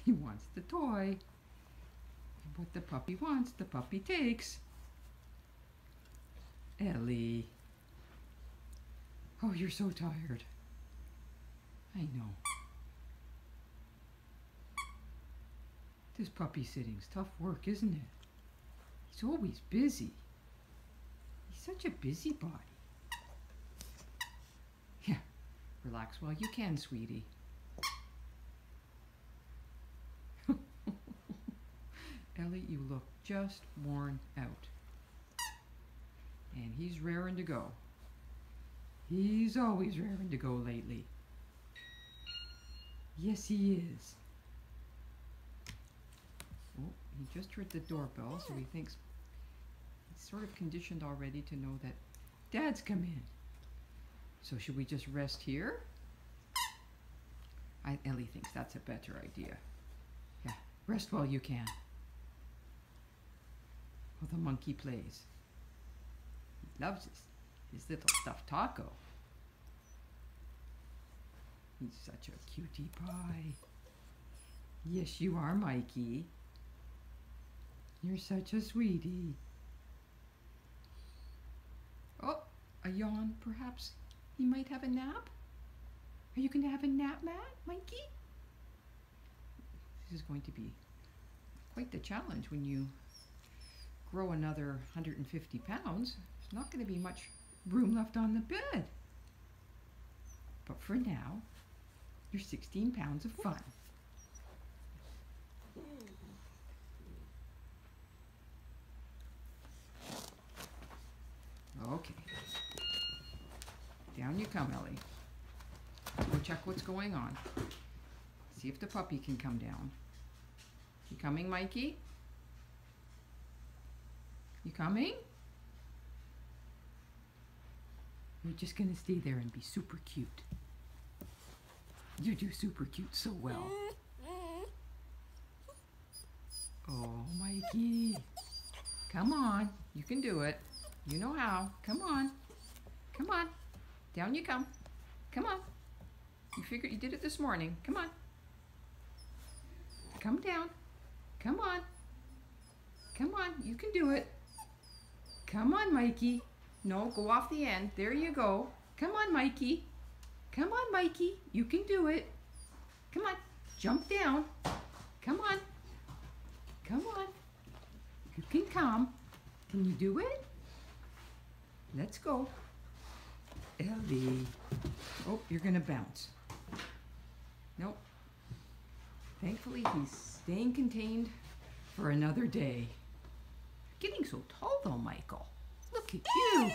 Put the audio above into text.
He wants the toy. And what the puppy wants, the puppy takes. Ellie. Oh, you're so tired. I know. This puppy sitting's tough work, isn't it? He's always busy. He's such a busybody. Yeah, relax while you can, sweetie. Ellie, you look just worn out. And he's raring to go. He's always raring to go lately. Yes, he is. Oh, he just heard the doorbell, so he thinks he's sort of conditioned already to know that Dad's come in. So should we just rest here? Ellie thinks that's a better idea. Yeah, rest while you can. While the monkey plays. He loves his little stuffed taco. He's such a cutie pie. Yes, you are, Mikey. You're such a sweetie. Oh, a yawn, perhaps. He might have a nap? Are you going to have a nap, Mikey? This is going to be quite the challenge when you grow another 150 pounds. There's not going to be much room left on the bed. But for now, you're 16 pounds of fun. Okay. Down you come, Ellie. Let's go check what's going on. See if the puppy can come down. You coming, Mikey? You coming? You're just gonna stay there and be super cute. You do super cute so well. Oh, Mikey. Come on. You can do it. You know how. Come on. Come on. Down you come. Come on. You figured you did it this morning. Come on. Come down. Come on. Come on. You can do it. Come on, Mikey. No, go off the end. There you go. Come on, Mikey. Come on, Mikey. You can do it. Come on. Jump down. Come on. Come on. You can come. Can you do it? Let's go. Ellie. Oh, you're going to bounce. Nope. Thankfully, he's staying contained for another day. Getting so tall, though, Michael. Look at you.